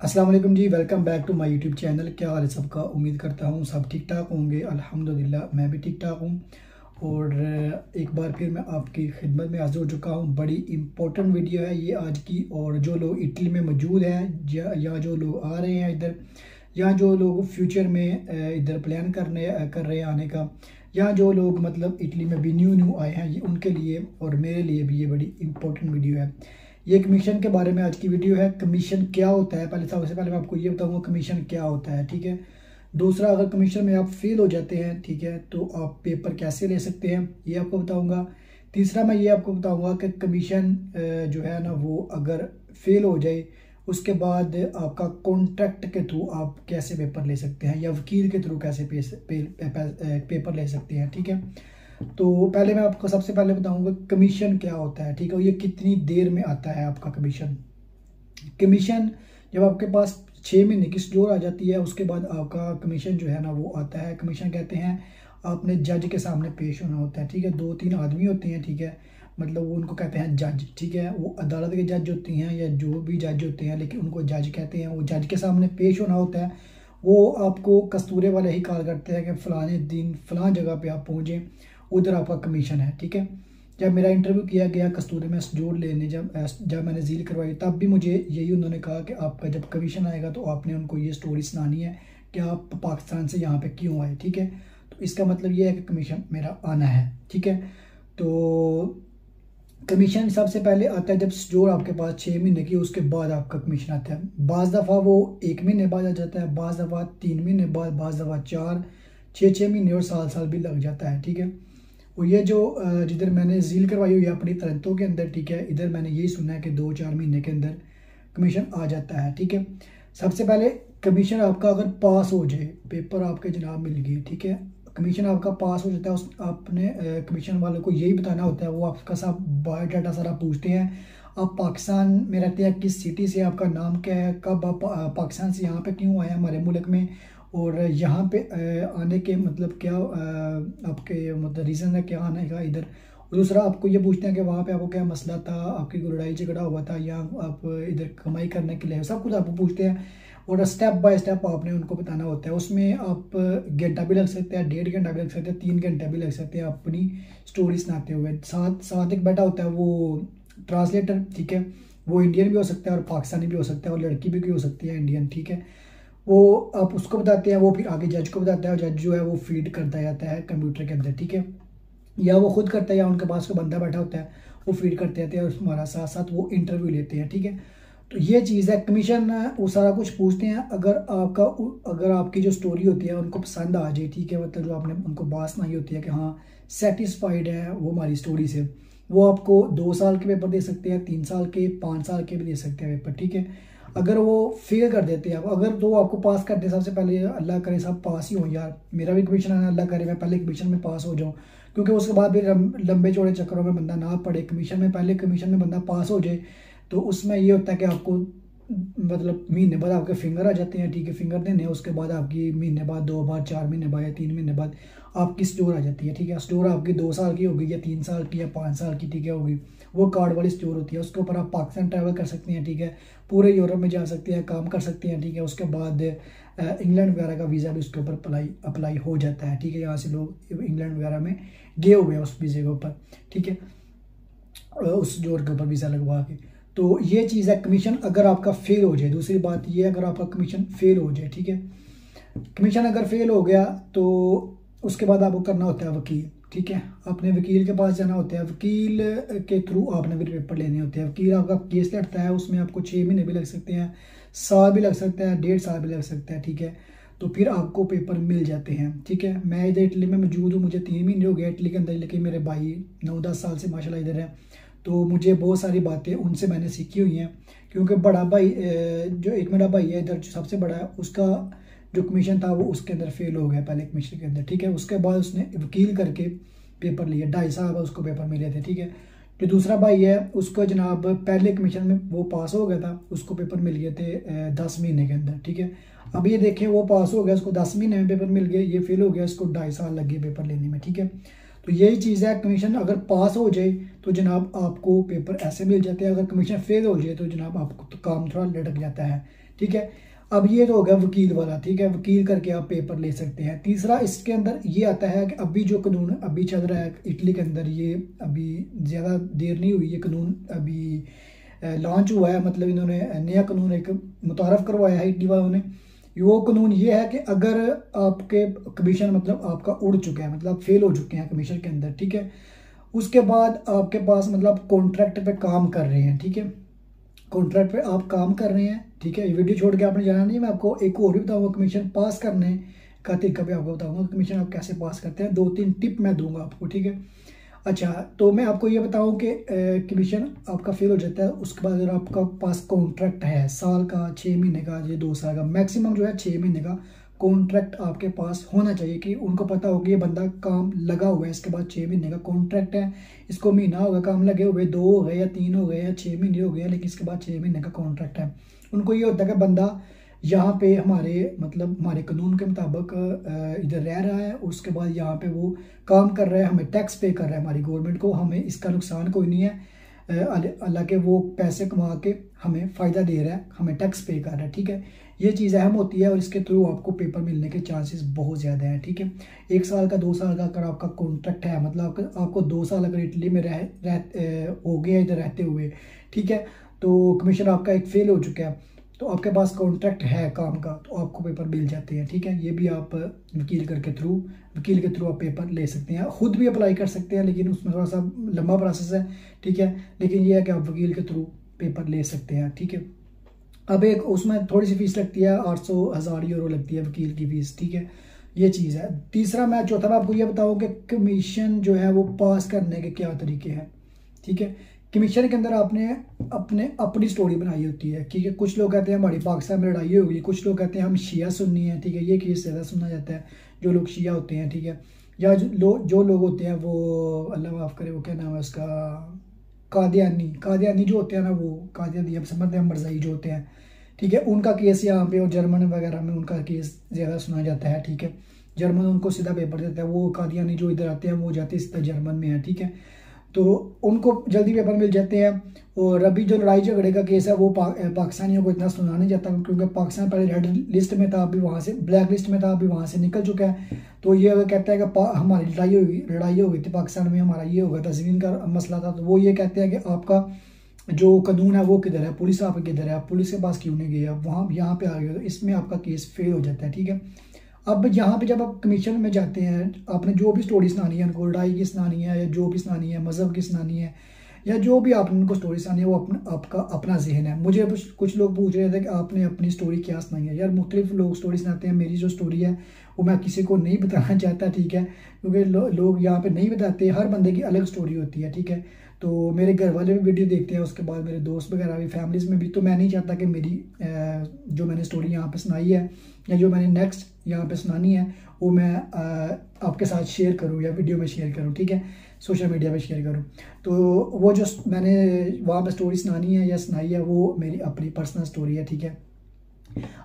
अस्सलाम वालेकुम जी, welcome back to my YouTube channel. क्या हाल है सबका? उम्मीद करता हूँ सब ठीक ठाक होंगे। अल्हम्दुलिल्लाह मैं भी ठीक ठाक हूँ। और एक बार फिर मैं आपकी खिदमत में हाजिर हो चुका हूँ। बड़ी इम्पोर्टेंट वीडियो है ये आज की। और जो लोग इटली में मौजूद हैं या जो लोग आ रहे हैं इधर, या जो लोग फ्यूचर में इधर प्लान कर रहे हैं आने का, या जो लोग मतलब इटली में भी न्यू आए हैं, ये उनके लिए और मेरे लिए भी ये बड़ी इम्पोर्टेंट वीडियो है। ये कमीशन के बारे में आज की वीडियो है। कमीशन क्या होता है, सबसे पहले मैं आपको ये बताऊंगा कमीशन क्या होता है, ठीक है। दूसरा, अगर कमीशन में आप फेल हो जाते हैं, ठीक है, तो आप पेपर कैसे ले सकते हैं ये आपको बताऊंगा। तीसरा, मैं ये आपको बताऊंगा कि कमीशन जो है ना वो अगर फेल हो जाए उसके बाद आपका कॉन्ट्रैक्ट के थ्रू आप कैसे पेपर ले सकते हैं, या वकील के थ्रू कैसे पेपर ले सकते हैं, ठीक है। तो पहले मैं आपको सबसे पहले बताऊंगा कमीशन क्या होता है, ठीक है। ये कितनी देर में आता है आपका कमीशन। कमीशन जब आपके पास 6 महीने की स्टोर आ जाती है उसके बाद आपका कमीशन जो है ना वो आता है। कमीशन कहते हैं आपने जज के सामने पेश होना होता है, ठीक है। 2-3 आदमी होते हैं, ठीक है, मतलब वो उनको कहते हैं जज, ठीक है। वो अदालत के जज होती हैं या जो भी जज होते हैं, लेकिन उनको जज कहते हैं। वो जज के सामने पेश होना होता है। वो आपको कस्तूरे वाले ही कॉल करते हैं कि फ़लाने दिन फ़लाँ जगह पे आप पहुँचें, उधर आपका कमीशन है, ठीक है। जब मेरा इंटरव्यू किया गया कस्तूरी में जोड़ लेने, जब मैंने झील करवाई, तब भी मुझे यही उन्होंने कहा कि आपका जब कमीशन आएगा तो आपने उनको ये स्टोरी सुनानी है कि आप पाकिस्तान से यहाँ पे क्यों आए, ठीक है। तो इसका मतलब ये है कि कमीशन मेरा आना है, ठीक है। तो कमीशन सबसे पहले आता है जब स्टोर आपके पास 6 महीने की, उसके बाद आपका कमीशन आता है। बाज़ दफ़ा वो 1 महीने बाद आ जाता है, बाज़ दफ़ा 3 महीने बाद, बाज़ दफ़ा 4-6 महीने और साल भी लग जाता है, ठीक है। और ये जो जिधर मैंने झील करवाई हुई है अपनी तरंतों के अंदर, ठीक है, इधर मैंने यही सुना है कि 2-4 महीने के अंदर कमीशन आ जाता है, ठीक है। सबसे पहले कमीशन आपका अगर पास हो जाए, पेपर आपके जनाब मिल गए, ठीक है, कमीशन आपका पास हो जाता है, उस आपने कमीशन वालों को यही बताना होता है। वो आपका सब बायोडाटा सारा पूछते हैं। आप पाकिस्तान में रहते हैं, किस सिटी से, आपका नाम क्या है, कब आप पाकिस्तान से यहाँ पे क्यों आए हमारे मुल्क में, और यहाँ पे आने के मतलब क्या आपके मतलब रीज़न है क्या आने का इधर। और दूसरा, आपको ये पूछते हैं कि वहाँ पे आपको क्या मसला था, आपकी कोई लड़ाई झगड़ा हुआ था, या आप इधर कमाई करने के लिए, सब कुछ आपको पूछते हैं। और स्टेप बाय स्टेप आपने उनको बताना होता है। उसमें आप घंटा भी लग सकते हैं, 1.5 घंटा भी लग सकते हैं, 3 घंटे भी लग सकते हैं अपनी स्टोरी सुनाते हुए। साथ एक बैठा होता है वो ट्रांसलेटर, ठीक है। वो इंडियन भी हो सकता है और पाकिस्तानी भी हो सकता है, और लड़की भी हो सकती है इंडियन, ठीक है। वो आप उसको बताते हैं, वो फिर आगे जज को बताता है, और जज जो है वो फीड करता जाता है कंप्यूटर के अंदर, ठीक है। या वो खुद करता है या उनके पास कोई बंदा बैठा होता है, वो फीड करते रहते हैं और हमारा साथ साथ वो इंटरव्यू लेते हैं, ठीक है। तो ये चीज़ है कमीशन। वो सारा कुछ पूछते हैं। अगर आपकी जो स्टोरी होती है उनको पसंद आ जाए, ठीक है, मतलब जो आपने उनको बात सुनाई होती है कि हाँ सेटिस्फाइड है वो हमारी स्टोरी से, वो आपको 2 साल के पेपर दे सकते हैं, 3 साल के, 5 साल के भी दे सकते हैं पेपर, ठीक है। अगर वो फेल कर देते हैं, अगर तो आपको पास करते हैं, सबसे पहले अल्लाह करे सब पास ही हो यार, मेरा भी कमीशन आना अल्लाह करे मैं पहले कमीशन में पास हो जाऊँ, क्योंकि उसके बाद फिर लंबे चौड़े चक्करों में बंदा ना पड़े। कमीशन में पहले कमीशन में बंदा पास हो जाए तो उसमें ये होता है कि आपको मतलब महीने बाद आपके फिंगर आ जाते हैं, ठीक है, फिंगर देने हैं। उसके बाद आपकी महीने बाद, 2 बार, 4 महीने बाद या 3 महीने बाद आपकी स्टोर आ जाती है, ठीक है। स्टोर आपकी 2 साल की होगी या 3 साल की या 5 साल की, ठीक है, होगी। वो कार्ड वाली स्टोर होती है, उसके ऊपर आप पाकिस्तान ट्रैवल कर सकते हैं, ठीक है, पूरे यूरोप में जा सकते हैं, काम कर सकते हैं, ठीक है। उसके बाद इंग्लैंड वगैरह का वीज़ा भी उसके ऊपर अप्लाई हो जाता है, ठीक है। यहाँ से लोग इंग्लैंड वगैरह में गए हुए हैं उस वीज़े के ऊपर, ठीक है, उस जोर के ऊपर वीज़ा लगवा के। तो ये चीज़ है कमीशन अगर आपका फेल हो जाए। दूसरी बात ये, अगर आपका कमीशन फेल हो जाए, ठीक है, कमीशन अगर फेल हो गया तो उसके बाद आपको करना होता है वकील, ठीक है। अपने वकील के पास जाना होता है, वकील के थ्रू आपने फिर पेपर लेने होते हैं। वकील आपका केस लड़ता है, उसमें आपको 6 महीने भी लग सकते हैं, साल भी लग सकता है, 1.5 साल भी लग सकता है, ठीक है। तो फिर आपको पेपर मिल जाते हैं, ठीक है। मैं इधर इटली में मौजूद हूँ, मुझे 3 महीने हो गए इटली के अंदर, लेकिन मेरे भाई 9-10 साल से माशाल्लाह इधर है, तो मुझे बहुत सारी बातें उनसे मैंने सीखी हुई हैं। क्योंकि बड़ा भाई जो एक मेरा भाई है इधर जो सबसे बड़ा है, उसका जो कमीशन था वो उसके अंदर फेल हो गया पहले कमीशन के अंदर, ठीक है। उसके बाद उसने वकील करके पेपर लिए, 2.5 साल बाद उसको पेपर मिले थे, ठीक है। जो दूसरा भाई है उसको जनाब पहले कमीशन में वो पास हो गया था, उसको पेपर मिल गए थे 10 महीने के अंदर, ठीक है। अब ये देखें वो पास हो गया, उसको 10 महीने में पेपर मिल गए, ये फेल हो गया, इसको 2.5 साल लगे पेपर लेने में, ठीक है। तो यही चीज़ है, कमीशन अगर पास हो जाए तो जनाब आपको पेपर ऐसे मिल जाते हैं, अगर कमीशन फेल हो जाए तो जनाब आपको तो काम थोड़ा लटक जाता है, ठीक है। अब ये तो हो गया वकील वाला, ठीक है, वकील करके आप पेपर ले सकते हैं। तीसरा इसके अंदर ये आता है कि अभी जो कानून अभी चल रहा है इटली के अंदर, ये अभी ज़्यादा देर नहीं हुई, ये कानून अभी लॉन्च हुआ है, मतलब इन्होंने नया कानून एक मुतारफ़ करवाया है इटली वालों ने। वो कानून ये है कि अगर आपके कमीशन मतलब आपका उड़ चुका है, मतलब फेल हो चुके हैं कमीशन के अंदर, ठीक है, उसके बाद आपके पास मतलब कॉन्ट्रैक्ट पे काम कर रहे हैं, ठीक है, कॉन्ट्रैक्ट पे आप काम कर रहे हैं, ठीक है, वीडियो छोड़ के आपने जाना नहीं है। मैं आपको एक और भी बताऊंगा कमीशन पास करने का तरीका भी आपको बताऊंगा, कमीशन आप कैसे पास करते हैं, 2-3 टिप मैं दूंगा आपको, ठीक है। अच्छा, तो मैं आपको ये बताऊं कि कमीशन आपका फेल हो जाता है, उसके बाद अगर आपका पास कॉन्ट्रैक्ट है साल का, 6 महीने का या 2 साल का, मैक्सिमम जो है 6 महीने का कॉन्ट्रैक्ट आपके पास होना चाहिए, कि उनको पता होगा ये बंदा काम लगा हुआ है, इसके बाद 6 महीने का कॉन्ट्रैक्ट है, इसको महीना होगा काम लगे हुए, 2 हो गए या 3 हो गए या 6 महीने हो गए, लेकिन इसके बाद 6 महीने का कॉन्ट्रैक्ट है। उनको ये होता है कि बंदा यहाँ पे हमारे मतलब हमारे कानून के मुताबिक इधर रह रहा है, उसके बाद यहाँ पे वो काम कर रहा है, हमें टैक्स पे कर रहा है हमारी गवर्नमेंट को, हमें इसका नुकसान कोई नहीं है, अल्लाह के वो पैसे कमा के हमें फ़ायदा दे रहा है, हमें टैक्स पे कर रहा है, ठीक है। ये चीज़ अहम होती है और इसके थ्रू आपको पेपर मिलने के चांसेस बहुत ज़्यादा हैं, ठीक है। 1 साल का 2 साल का अगर आपका कॉन्ट्रैक्ट है, मतलब आपको 2 साल अगर इटली में हो गया इधर रहते हुए, ठीक है, तो कमीशन आपका एक फेल हो चुका है, तो आपके पास कॉन्ट्रैक्ट है काम का, तो आपको पेपर मिल जाते हैं, ठीक है। ये भी आप वकील के थ्रू आप पेपर ले सकते हैं, खुद भी अप्लाई कर सकते हैं, लेकिन उसमें थोड़ा सा लंबा प्रोसेस है, ठीक है, लेकिन ये है कि आप वकील के थ्रू पेपर ले सकते हैं, ठीक है। अब एक उसमें थोड़ी सी फीस लगती है, 800-1000 यूरो लगती है वकील की फीस, ठीक है, ये चीज़ है। चौथा मैं आपको ये बताऊँ कि कमीशन जो है वो पास करने के क्या तरीके हैं, ठीक है। कमीशन के अंदर आपने अपनी स्टोरी बनाई होती है, ठीक है। कुछ लोग कहते हैं हमारी पाकिस्तान में लड़ाई हो गई, कुछ लोग कहते हैं हम शिया सुन्नी हैं, ठीक है, ये केस ज़्यादा सुना जाता है, जो लोग शिया होते हैं, ठीक है, या जो लोग होते हैं वो अल्लाह माफ़ करे, वो क्या नाम है उसका, कादियानी जो होते हैं ना, वो कादियानी हम समझते हैं मरज़ाई जो होते हैं, ठीक है, उनका केस यहाँ पे और जर्मन वगैरह में उनका केस ज़्यादा सुना जाता है, ठीक है। जर्मन उनको सीधा पेपर देता है, वो कादियानी जो इधर आते हैं वो जाते हैं सीधा जर्मन में है, ठीक है, तो उनको जल्दी पेपर मिल जाते हैं। और अभी जो लड़ाई झगड़े का केस है वो पाकिस्तानियों को इतना सुना नहीं जाता, क्योंकि पाकिस्तान पहले रेड लिस्ट में था, अभी वहाँ से ब्लैक लिस्ट में था, अभी वहाँ से निकल चुका है। तो ये कहता है कि हमारी लड़ाई हो गई थी पाकिस्तान में, हमारा ये हो गया था, ज़मीन का मसला था, तो वो ये कहते हैं कि आपका जो कानून है वो किधर है, पुलिस आप किधर है, आप पुलिस के पास क्यों नहीं गए, आप वहाँ यहाँ पे आ गए, तो इसमें आपका केस फेल हो जाता है, ठीक है। अब यहाँ पे जब आप कमीशन में जाते हैं, आपने जो भी स्टोरी सुनानी है, उनको लड़ाई की सुनानी है या जो भी सुनानी है, मज़हब की सुनानी है, या जो भी आपने उनको स्टोरी सुनानी है, वो आपका अपना जहन है। मुझे कुछ लोग पूछ रहे थे कि आपने अपनी स्टोरी क्या सुनाई है। यार मुख्तलिफ लोग स्टोरी सुनाते हैं, मेरी जो स्टोरी है वो मैं किसी को नहीं बताना चाहता, ठीक है, क्योंकि लोग यहाँ पे नहीं बताते, हर बंदे की अलग स्टोरी होती है, ठीक है। तो मेरे घर वाले भी वीडियो देखते हैं, उसके बाद मेरे दोस्त वगैरह भी, फैमिलीज़ में भी, तो मैं नहीं चाहता कि मेरी जो मैंने स्टोरी यहाँ पे सुनाई है या जो मैंने नेक्स्ट यहाँ पे सुनानी है वो मैं आपके साथ शेयर करूँ या वीडियो में शेयर करूँ, ठीक है, सोशल मीडिया पे शेयर करूँ। तो वो जो मैंने वहाँ पे स्टोरी सुनानी है या सुनाई है वो मेरी अपनी पर्सनल स्टोरी है, ठीक है।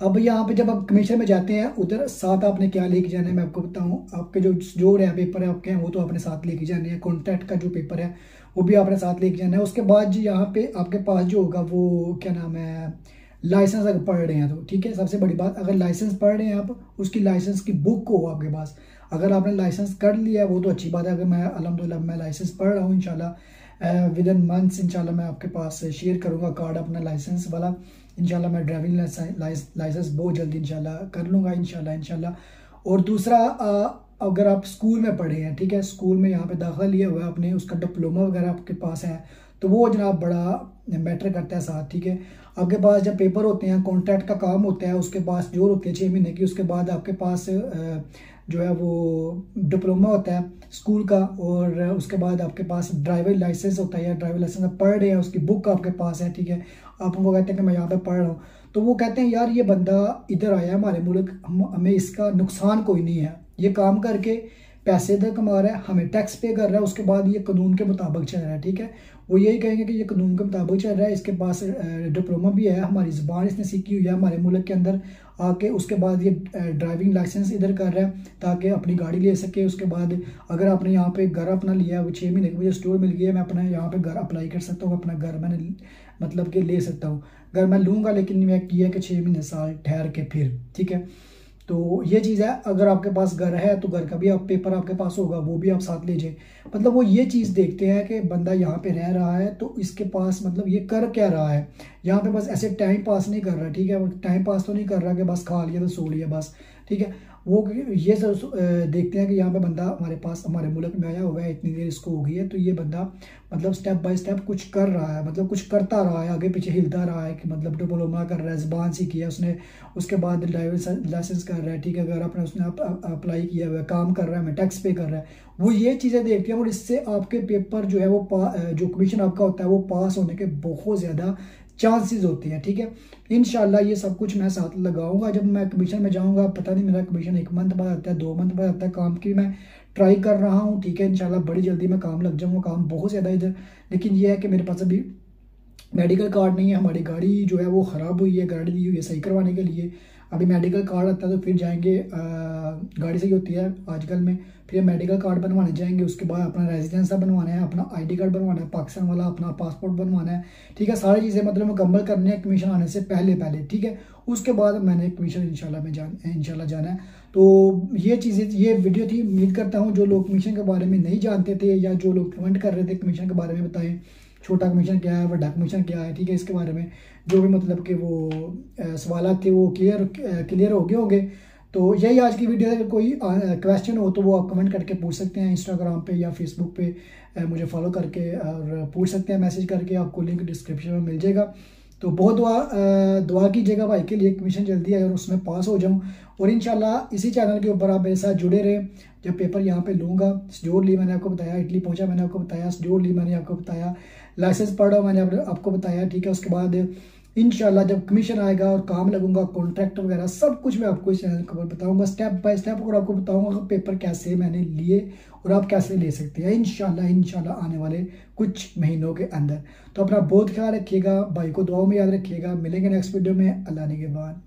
अब यहाँ पे जब आप कमीशन में जाते हैं, उधर साथ आपने क्या लेके जाना है मैं आपको बताऊँ। आपके जो पेपर है आपके हैं वो तो अपने साथ लेके जाने हैं, कॉन्ट्रैक्ट का जो पेपर है वो भी आपने साथ लेके जाना है। उसके बाद जी यहाँ पे आपके पास जो होगा वो क्या नाम है, लाइसेंस अगर पढ़ रहे हैं तो, ठीक है, सबसे बड़ी बात, अगर लाइसेंस पढ़ रहे हैं आप, उसकी लाइसेंस की बुक हो आपके पास। अगर आपने लाइसेंस कर लिया है वो तो अच्छी बात है। अगर मैं अल्हम्दुलिल्लाह मैं लाइसेंस पढ़ रहा हूँ, इंशाल्लाह विद इन मंथ्स इंशाल्लाह मैं आपके पास शेयर करूँगा कार्ड अपना लाइसेंस वाला। इंशाल्लाह मैं ड्राइविंग लाइसेंस बहुत जल्दी इंशाल्लाह कर लूँगा, इंशाल्लाह। और दूसरा, अगर आप स्कूल में पढ़े हैं, ठीक है, स्कूल में यहाँ पे दाखिला लिया हुआ है आपने, उसका डिप्लोमा वगैरह आपके पास है, तो वो जनाब बड़ा मैटर करता है साथ, ठीक है। आपके पास जब पेपर होते हैं, कॉन्ट्रैक्ट का काम होता है, उसके पास जो होती है 6 महीने की, उसके बाद आपके पास जो है वो डिप्लोमा होता है स्कूल का, और उसके बाद आपके पास ड्राइवर लाइसेंस होता है, या ड्राइवर लाइसेंस आप पढ़ रहे हैं उसकी बुक आपके पास है, ठीक है। आप उनको कहते हैं कि मैं यहाँ पे पढ़ रहा हूँ, तो वो कहते हैं यार ये बंदा इधर आया हमारे मुल्क, हमें इसका नुकसान कोई नहीं है, ये काम करके पैसे इधर कमा रहा है, हमें टैक्स पे कर रहा है, उसके बाद ये कानून के मुताबिक चल रहा है, ठीक है। वो यही कहेंगे कि ये कानून के मुताबिक चल रहा है, इसके पास डिप्लोमा भी है, हमारी ज़बान इसने सीखी हुई है हमारे मुल्क के अंदर आके, उसके बाद ये ड्राइविंग लाइसेंस इधर कर रहा है ताकि अपनी गाड़ी ले सके। उसके बाद अगर आपने यहाँ पे घर अपना लिया है, वो 6 महीने के मुझे स्टोर मिल गया है, मैं अपना यहाँ पे घर अप्लाई कर सकता हूँ, अपना घर मैंने मतलब कि ले सकता हूँ। घर मैं लूँगा लेकिन मैं किया कि 6 महीने साल ठहर के फिर, ठीक है। तो ये चीज़ है, अगर आपके पास घर है तो घर का भी आप पेपर आपके पास होगा, वो भी आप साथ ले जाए। मतलब वो ये चीज़ देखते हैं कि बंदा यहाँ पे रह रहा है तो इसके पास मतलब ये कर क्या रहा है, यहाँ पे बस ऐसे टाइम पास नहीं कर रहा, ठीक है। टाइम पास तो नहीं कर रहा कि बस खा लिया तो सो लिया बस, ठीक है। वो ये सब देखते हैं कि यहाँ पे बंदा हमारे पास हमारे मुल्क में आया हुआ है, इतनी देर इसको हो गई है, तो ये बंदा मतलब स्टेप बाय स्टेप कुछ कर रहा है, मतलब कुछ करता रहा है, आगे पीछे हिलता रहा है, कि मतलब डिप्लोमा कर रहा है, ज़बान सीखी है उसने, उसके बाद ड्राइविंग लाइसेंस कर रहा है, ठीक है। अगर आपने उसने अप्लाई किया हुआ है, काम कर रहा है, मैं टैक्स पे कर रहा है, वो ये चीज़ें देखते हैं और इससे आपके पेपर जो है वो जो कमीशन आपका होता है वो पास होने के बहुत ज़्यादा चांसेस होते हैं, ठीक है। इंशाल्लाह ये सब कुछ मैं साथ लगाऊंगा जब मैं कमीशन में जाऊंगा। पता नहीं मेरा कमीशन 1 मंथ बाद आता है, 2 मंथ बाद आता है, काम की मैं ट्राई कर रहा हूँ, ठीक है। इंशाल्लाह बड़ी जल्दी मैं काम लग जाऊंगा, काम बहुत ज़्यादा इधर। लेकिन ये है कि मेरे पास अभी मेडिकल कार्ड नहीं है, हमारी गाड़ी जो है वो ख़राब हुई है, गाड़ी दी हुई है सही करवाने के लिए। अभी मेडिकल कार्ड आता है तो फिर जाएंगे, गाड़ी सही होती है आजकल में, फिर मेडिकल कार्ड बनवाने जाएंगे, उसके बाद अपना रेजिडेंस बनवाना है, अपना आईडी कार्ड बनवाना है पाकिस्तान वाला, अपना पासपोर्ट बनवाना है, ठीक है। सारी चीज़ें मतलब मुकम्मल करनी है कमीशन आने से पहले, ठीक है। उसके बाद मैंने कमीशन इंशाल्लाह जाना है। तो ये चीज़ें, ये वीडियो थी। उम्मीद करता हूँ जो लोग कमीशन के बारे में नहीं जानते थे या जो लोग कमेंट कर रहे थे कमीशन के बारे में बताएं, छोटा कमीशन क्या है, बड़ा कमीशन क्या है, ठीक है। इसके बारे में जो भी मतलब कि वो सवाल थे वो क्लियर हो गए होंगे। तो यही आज की वीडियो है। अगर कोई क्वेश्चन हो तो वो आप कमेंट करके पूछ सकते हैं, इंस्टाग्राम पे या फेसबुक पे मुझे फॉलो करके और पूछ सकते हैं, मैसेज करके, आपको लिंक डिस्क्रिप्शन में मिल जाएगा। तो बहुत दुआ कीजिएगा भाई के लिए कमीशन जल्दी आए और उसमें पास हो जाऊं। और इंशाल्लाह इसी चैनल के ऊपर आप मेरे साथ जुड़े रहें। जब पेपर यहाँ पे लूँगा, स्टोर ली मैंने आपको बताया, इटली पहुँचा मैंने आपको बताया, स्टोर ली मैंने आपको बताया, लाइसेंस पढ़ा मैंने आपको बताया, ठीक है। उसके बाद इंशाल्लाह जब कमीशन आएगा और काम लगूंगा, कॉन्ट्रैक्ट वगैरह सब कुछ मैं आपको इस चैनल के ऊपर बताऊंगा, स्टेप बाय स्टेप, और आपको बताऊंगा कि पेपर कैसे मैंने लिए और आप कैसे ले सकते हैं इंशाल्लाह आने वाले कुछ महीनों के अंदर। तो अपना बहुत ख्याल रखिएगा, भाई को दुआओं में याद रखिएगा। मिलेंगे नेक्स्ट वीडियो में, अल्लाह ने के बाद।